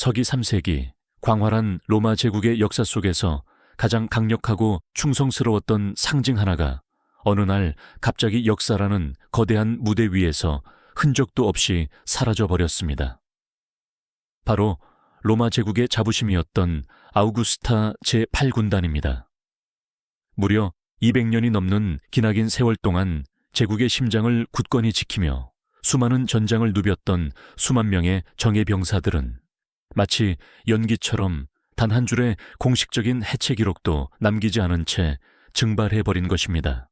서기 3세기 광활한 로마 제국의 역사 속에서 가장 강력하고 충성스러웠던 상징 하나가 어느 날 갑자기 역사라는 거대한 무대 위에서 흔적도 없이 사라져 버렸습니다. 바로 로마 제국의 자부심이었던 아우구스타 제8군단입니다. 무려 200년이 넘는 기나긴 세월 동안 제국의 심장을 굳건히 지키며 수많은 전장을 누볐던 수만 명의 정예 병사들은 마치 연기처럼 단 한 줄의 공식적인 해체 기록도 남기지 않은 채 증발해버린 것입니다.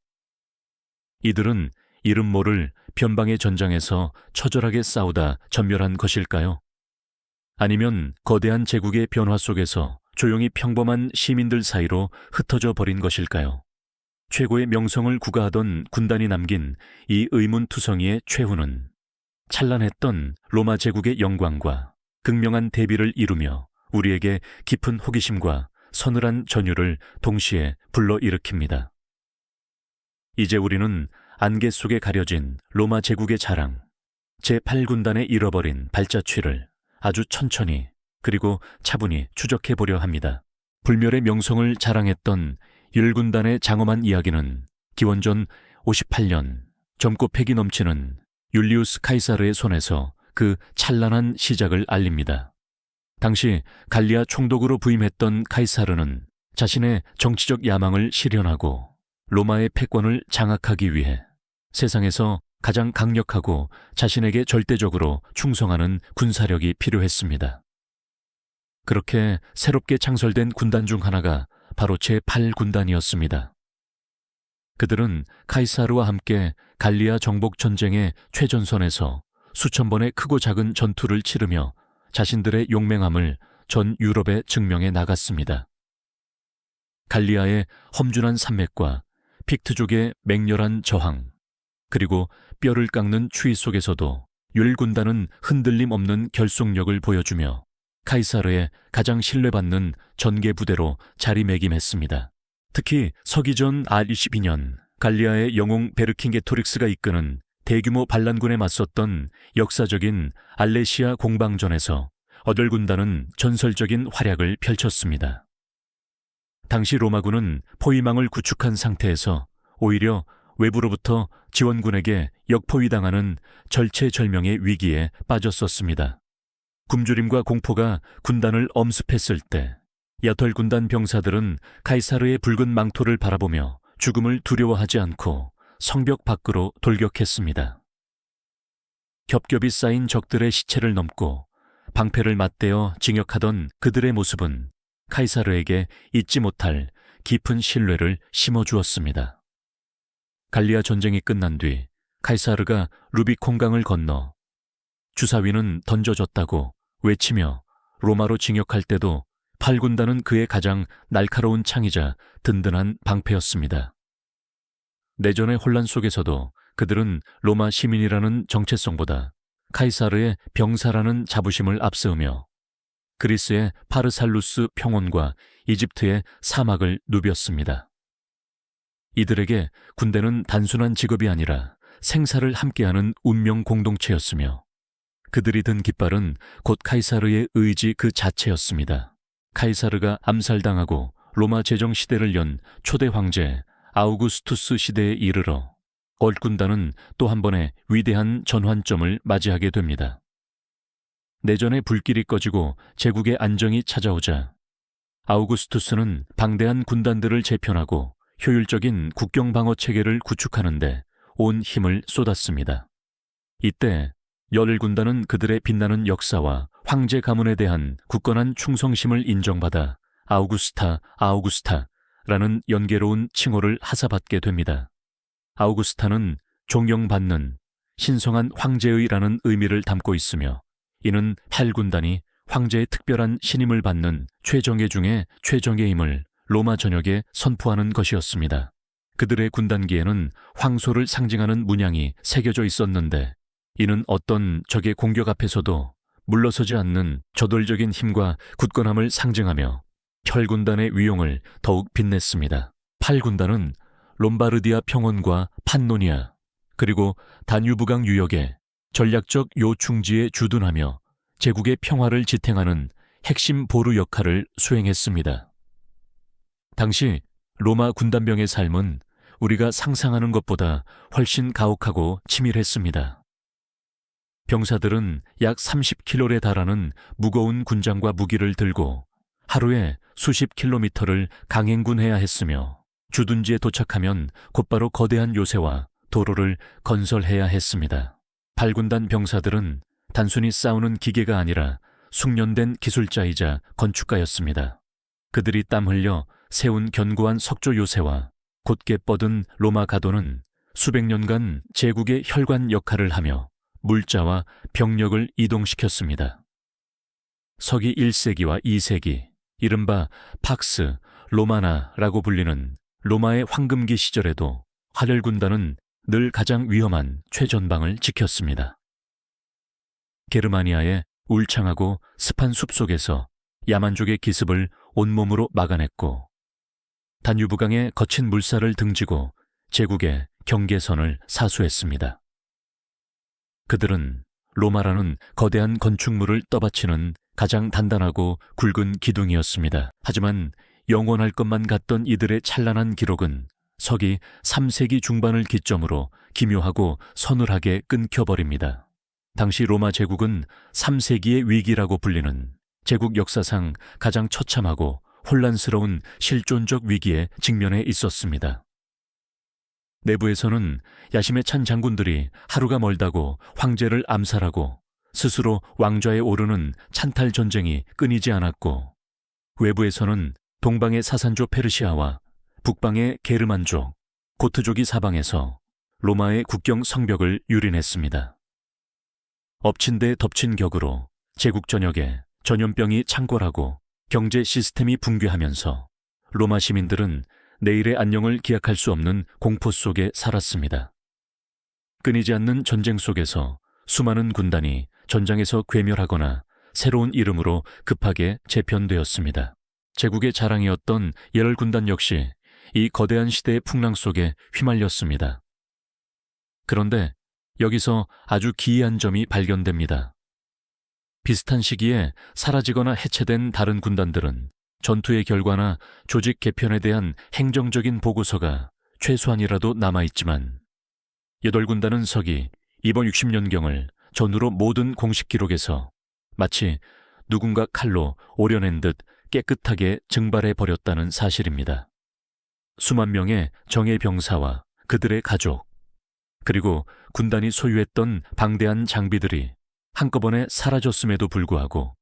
이들은 이름 모를 변방의 전장에서 처절하게 싸우다 전멸한 것일까요? 아니면 거대한 제국의 변화 속에서 조용히 평범한 시민들 사이로 흩어져 버린 것일까요? 최고의 명성을 구가하던 군단이 남긴 이 의문투성이의 최후는 찬란했던 로마 제국의 영광과 극명한 대비를 이루며 우리에게 깊은 호기심과 서늘한 전율을 동시에 불러일으킵니다. 이제 우리는 안개 속에 가려진 로마 제국의 자랑, 제8군단의 잃어버린 발자취를 아주 천천히 그리고 차분히 추적해보려 합니다. 불멸의 명성을 자랑했던 율군단의 장엄한 이야기는 기원전 58년 젊고 패기 넘치는 율리우스 카이사르의 손에서 그 찬란한 시작을 알립니다. 당시 갈리아 총독으로 부임했던 카이사르는 자신의 정치적 야망을 실현하고 로마의 패권을 장악하기 위해 세상에서 가장 강력하고 자신에게 절대적으로 충성하는 군사력이 필요했습니다. 그렇게 새롭게 창설된 군단 중 하나가 바로 제8군단이었습니다. 그들은 카이사르와 함께 갈리아 정복 전쟁의 최전선에서 수천 번의 크고 작은 전투를 치르며 자신들의 용맹함을 전 유럽에 증명해 나갔습니다. 갈리아의 험준한 산맥과 픽트족의 맹렬한 저항, 그리고 뼈를 깎는 추위 속에서도 율군단은 흔들림 없는 결속력을 보여주며 카이사르의 가장 신뢰받는 전개 부대로 자리매김했습니다. 특히 서기전 R22년 갈리아의 영웅 베르킹게토릭스가 이끄는 대규모 반란군에 맞섰던 역사적인 알레시아 공방전에서 어덜군단은 전설적인 활약을 펼쳤습니다. 당시 로마군은 포위망을 구축한 상태에서 오히려 외부로부터 지원군에게 역포위당하는 절체절명의 위기에 빠졌었습니다. 굶주림과 공포가 군단을 엄습했을 때 야털군단 병사들은 카이사르의 붉은 망토를 바라보며 죽음을 두려워하지 않고 성벽 밖으로 돌격했습니다. 겹겹이 쌓인 적들의 시체를 넘고 방패를 맞대어 징역하던 그들의 모습은 카이사르에게 잊지 못할 깊은 신뢰를 심어주었습니다. 갈리아 전쟁이 끝난 뒤 카이사르가 루비콘강을 건너 주사위는 던져졌다고 외치며 로마로 징역할 때도 8군단은 그의 가장 날카로운 창이자 든든한 방패였습니다. 내전의 혼란 속에서도 그들은 로마 시민이라는 정체성보다 카이사르의 병사라는 자부심을 앞세우며 그리스의 파르살루스 평원과 이집트의 사막을 누볐습니다. 이들에게 군대는 단순한 직업이 아니라 생사를 함께하는 운명 공동체였으며 그들이 든 깃발은 곧 카이사르의 의지 그 자체였습니다. 카이사르가 암살당하고 로마 제정시대를 연 초대 황제 아우구스투스 시대에 이르러 얼군단은 또 한 번의 위대한 전환점을 맞이하게 됩니다. 내전의 불길이 꺼지고 제국의 안정이 찾아오자 아우구스투스는 방대한 군단들을 재편하고 효율적인 국경 방어 체계를 구축하는 데 온 힘을 쏟았습니다. 이때 열일군단은 그들의 빛나는 역사와 황제 가문에 대한 굳건한 충성심을 인정받아 아우구스타라는 연계로운 칭호를 하사받게 됩니다. 아우구스타는 존경받는 신성한 황제의라는 의미를 담고 있으며 이는 8군단이 황제의 특별한 신임을 받는 최정예 중의 최정예임을 로마 전역에 선포하는 것이었습니다. 그들의 군단기에는 황소를 상징하는 문양이 새겨져 있었는데 이는 어떤 적의 공격 앞에서도 물러서지 않는 저돌적인 힘과 굳건함을 상징하며 8군단의 위용을 더욱 빛냈습니다. 8군단은 롬바르디아 평원과 판노니아 그리고 다뉴브강 유역의 전략적 요충지에 주둔하며 제국의 평화를 지탱하는 핵심 보루 역할을 수행했습니다. 당시 로마 군단병의 삶은 우리가 상상하는 것보다 훨씬 가혹하고 치밀했습니다. 병사들은 약 30kg에 달하는 무거운 군장과 무기를 들고 하루에 수십 킬로미터를 강행군해야 했으며 주둔지에 도착하면 곧바로 거대한 요새와 도로를 건설해야 했습니다. 발군단 병사들은 단순히 싸우는 기계가 아니라 숙련된 기술자이자 건축가였습니다. 그들이 땀 흘려 세운 견고한 석조 요새와 곧게 뻗은 로마 가도는 수백 년간 제국의 혈관 역할을 하며 물자와 병력을 이동시켰습니다. 서기 1세기와 2세기, 이른바 팍스 로마나라고 불리는 로마의 황금기 시절에도 활혈군단은 늘 가장 위험한 최전방을 지켰습니다. 게르마니아의 울창하고 습한 숲속에서 야만족의 기습을 온몸으로 막아냈고 다뉴브강의 거친 물살을 등지고 제국의 경계선을 사수했습니다. 그들은 로마라는 거대한 건축물을 떠받치는 가장 단단하고 굵은 기둥이었습니다. 하지만 영원할 것만 같던 이들의 찬란한 기록은 서기 3세기 중반을 기점으로 기묘하고 서늘하게 끊겨버립니다. 당시 로마 제국은 3세기의 위기라고 불리는 제국 역사상 가장 처참하고 혼란스러운 실존적 위기에 직면해 있었습니다. 내부에서는 야심에 찬 장군들이 하루가 멀다고 황제를 암살하고 스스로 왕좌에 오르는 찬탈 전쟁이 끊이지 않았고, 외부에서는 동방의 사산조 페르시아와 북방의 게르만족, 고트족이 사방에서 로마의 국경 성벽을 유린했습니다. 엎친 데 덮친 격으로 제국 전역에 전염병이 창궐하고 경제 시스템이 붕괴하면서 로마 시민들은 내일의 안녕을 기약할 수 없는 공포 속에 살았습니다. 끊이지 않는 전쟁 속에서 수많은 군단이 전장에서 괴멸하거나 새로운 이름으로 급하게 재편되었습니다. 제국의 자랑이었던 열군단 역시 이 거대한 시대의 풍랑 속에 휘말렸습니다. 그런데 여기서 아주 기이한 점이 발견됩니다. 비슷한 시기에 사라지거나 해체된 다른 군단들은 전투의 결과나 조직 개편에 대한 행정적인 보고서가 최소한이라도 남아있지만 8군단은 서기 260년경을 전후로 모든 공식 기록에서 마치 누군가 칼로 오려낸 듯 깨끗하게 증발해버렸다는 사실입니다. 수만 명의 정예 병사와 그들의 가족, 그리고 군단이 소유했던 방대한 장비들이 한꺼번에 사라졌음에도 불구하고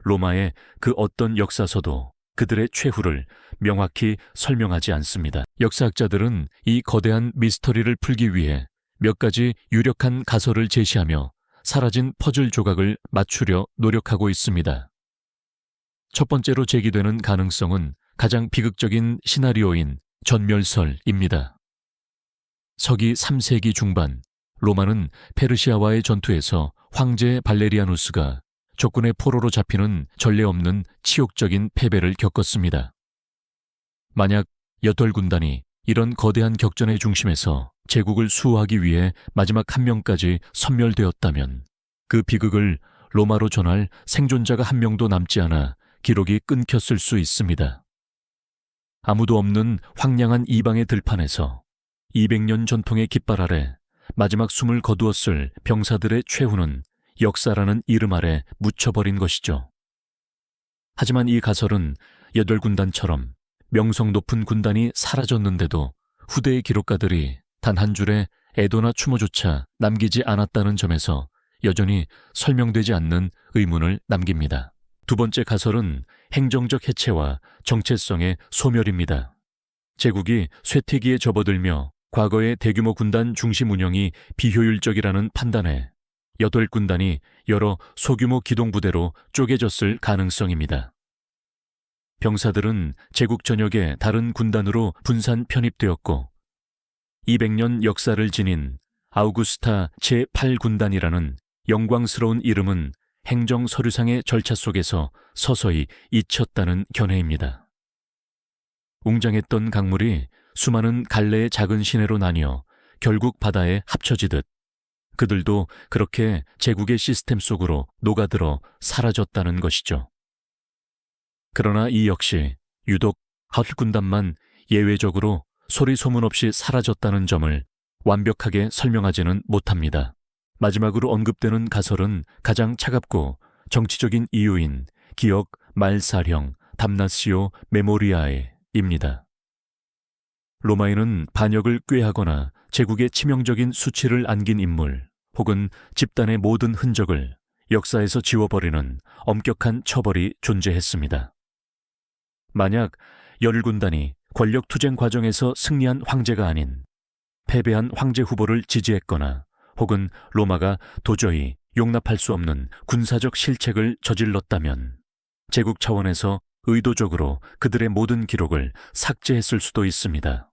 로마의 그 어떤 역사서도 그들의 최후를 명확히 설명하지 않습니다. 역사학자들은 이 거대한 미스터리를 풀기 위해 몇 가지 유력한 가설을 제시하며 사라진 퍼즐 조각을 맞추려 노력하고 있습니다. 첫 번째로 제기되는 가능성은 가장 비극적인 시나리오인 전멸설입니다. 서기 3세기 중반, 로마는 페르시아와의 전투에서 황제 발레리아누스가 적군의 포로로 잡히는 전례 없는 치욕적인 패배를 겪었습니다. 만약 8군단이 이런 거대한 격전의 중심에서 제국을 수호하기 위해 마지막 한 명까지 섬멸되었다면 그 비극을 로마로 전할 생존자가 한 명도 남지 않아 기록이 끊겼을 수 있습니다. 아무도 없는 황량한 이방의 들판에서 200년 전통의 깃발 아래 마지막 숨을 거두었을 병사들의 최후는 역사라는 이름 아래 묻혀버린 것이죠. 하지만 이 가설은 8군단처럼 명성 높은 군단이 사라졌는데도 후대의 기록가들이 단 한 줄의 애도나 추모조차 남기지 않았다는 점에서 여전히 설명되지 않는 의문을 남깁니다. 두 번째 가설은 행정적 해체와 정체성의 소멸입니다. 제국이 쇠퇴기에 접어들며 과거의 대규모 군단 중심 운영이 비효율적이라는 판단에 8군단이 여러 소규모 기동부대로 쪼개졌을 가능성입니다. 병사들은 제국 전역의 다른 군단으로 분산 편입되었고 200년 역사를 지닌 아우구스타 제8군단이라는 영광스러운 이름은 행정 서류상의 절차 속에서 서서히 잊혔다는 견해입니다. 웅장했던 강물이 수많은 갈래의 작은 시내로 나뉘어 결국 바다에 합쳐지듯 그들도 그렇게 제국의 시스템 속으로 녹아들어 사라졌다는 것이죠. 그러나 이 역시 유독 헛군단만 예외적으로 소리 소문 없이 사라졌다는 점을 완벽하게 설명하지는 못합니다. 마지막으로 언급되는 가설은 가장 차갑고 정치적인 이유인 기억 말살형 담나시오 메모리아에입니다. 로마에는 반역을 꾀하거나 제국에 치명적인 수치를 안긴 인물 혹은 집단의 모든 흔적을 역사에서 지워버리는 엄격한 처벌이 존재했습니다. 만약 열군단이 권력투쟁 과정에서 승리한 황제가 아닌 패배한 황제 후보를 지지했거나 혹은 로마가 도저히 용납할 수 없는 군사적 실책을 저질렀다면 제국 차원에서 의도적으로 그들의 모든 기록을 삭제했을 수도 있습니다.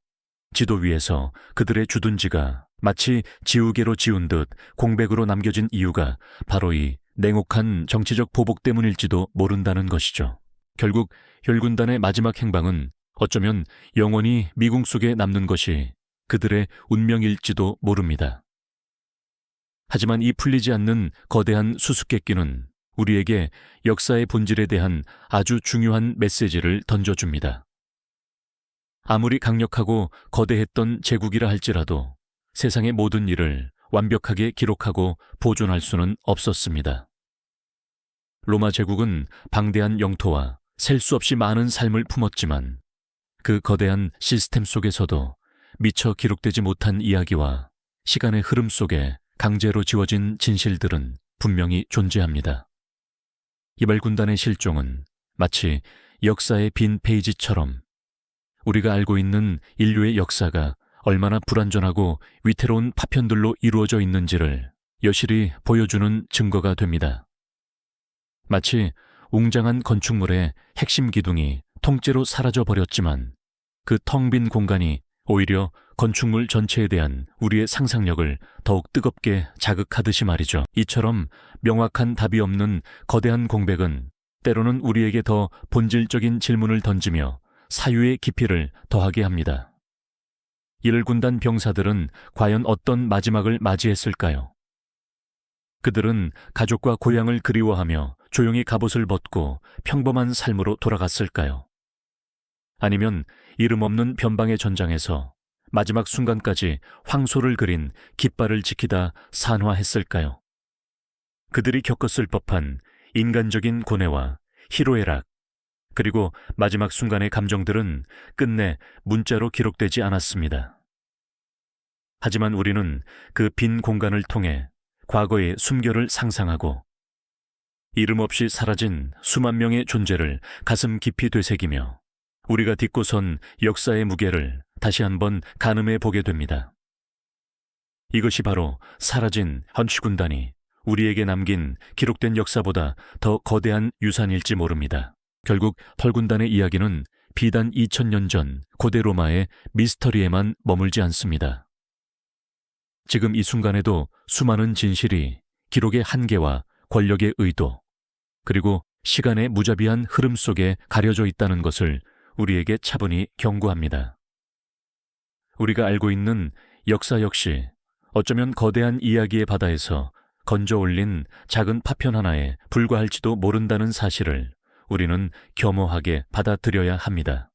지도 위에서 그들의 주둔지가 마치 지우개로 지운 듯 공백으로 남겨진 이유가 바로 이 냉혹한 정치적 보복 때문일지도 모른다는 것이죠. 결국 혈군단의 마지막 행방은 어쩌면 영원히 미궁 속에 남는 것이 그들의 운명일지도 모릅니다. 하지만 이 풀리지 않는 거대한 수수께끼는 우리에게 역사의 본질에 대한 아주 중요한 메시지를 던져줍니다. 아무리 강력하고 거대했던 제국이라 할지라도 세상의 모든 일을 완벽하게 기록하고 보존할 수는 없었습니다. 로마 제국은 방대한 영토와 셀 수 없이 많은 삶을 품었지만 그 거대한 시스템 속에서도 미처 기록되지 못한 이야기와 시간의 흐름 속에 강제로 지워진 진실들은 분명히 존재합니다. 이발군단의 실종은 마치 역사의 빈 페이지처럼 우리가 알고 있는 인류의 역사가 얼마나 불완전하고 위태로운 파편들로 이루어져 있는지를 여실히 보여주는 증거가 됩니다. 마치 웅장한 건축물의 핵심 기둥이 통째로 사라져버렸지만 그 텅 빈 공간이 오히려 건축물 전체에 대한 우리의 상상력을 더욱 뜨겁게 자극하듯이 말이죠. 이처럼 명확한 답이 없는 거대한 공백은 때로는 우리에게 더 본질적인 질문을 던지며 사유의 깊이를 더하게 합니다. 일군단 병사들은 과연 어떤 마지막을 맞이했을까요? 그들은 가족과 고향을 그리워하며 조용히 갑옷을 벗고 평범한 삶으로 돌아갔을까요? 아니면 이름 없는 변방의 전장에서 마지막 순간까지 황소를 그린 깃발을 지키다 산화했을까요? 그들이 겪었을 법한 인간적인 고뇌와 희로애락, 그리고 마지막 순간의 감정들은 끝내 문자로 기록되지 않았습니다. 하지만 우리는 그 빈 공간을 통해 과거의 숨결을 상상하고 이름 없이 사라진 수만 명의 존재를 가슴 깊이 되새기며 우리가 딛고 선 역사의 무게를 다시 한번 가늠해 보게 됩니다. 이것이 바로 사라진 헌시군단이 우리에게 남긴 기록된 역사보다 더 거대한 유산일지 모릅니다. 결국 털군단의 이야기는 비단 2000년 전 고대 로마의 미스터리에만 머물지 않습니다. 지금 이 순간에도 수많은 진실이 기록의 한계와 권력의 의도, 그리고 시간의 무자비한 흐름 속에 가려져 있다는 것을 우리에게 차분히 경고합니다. 우리가 알고 있는 역사 역시 어쩌면 거대한 이야기의 바다에서 건져 올린 작은 파편 하나에 불과할지도 모른다는 사실을 우리는 겸허하게 받아들여야 합니다.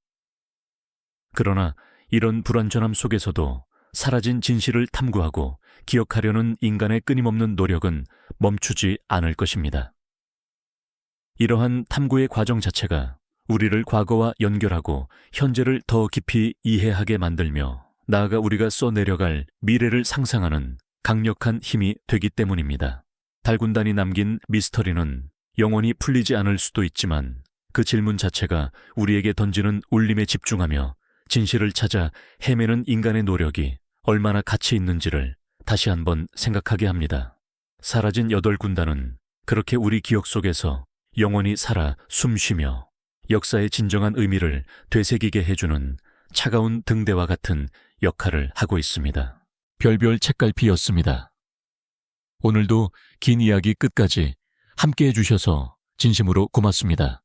그러나 이런 불완전함 속에서도 사라진 진실을 탐구하고 기억하려는 인간의 끊임없는 노력은 멈추지 않을 것입니다. 이러한 탐구의 과정 자체가 우리를 과거와 연결하고 현재를 더 깊이 이해하게 만들며 나아가 우리가 써내려갈 미래를 상상하는 강력한 힘이 되기 때문입니다. 달군단이 남긴 미스터리는 영원히 풀리지 않을 수도 있지만 그 질문 자체가 우리에게 던지는 울림에 집중하며 진실을 찾아 헤매는 인간의 노력이 얼마나 가치 있는지를 다시 한번 생각하게 합니다. 사라진 8군단은 그렇게 우리 기억 속에서 영원히 살아 숨쉬며 역사의 진정한 의미를 되새기게 해주는 차가운 등대와 같은 역할을 하고 있습니다. 별별 책갈피였습니다. 오늘도 긴 이야기 끝까지 함께해 주셔서 진심으로 고맙습니다.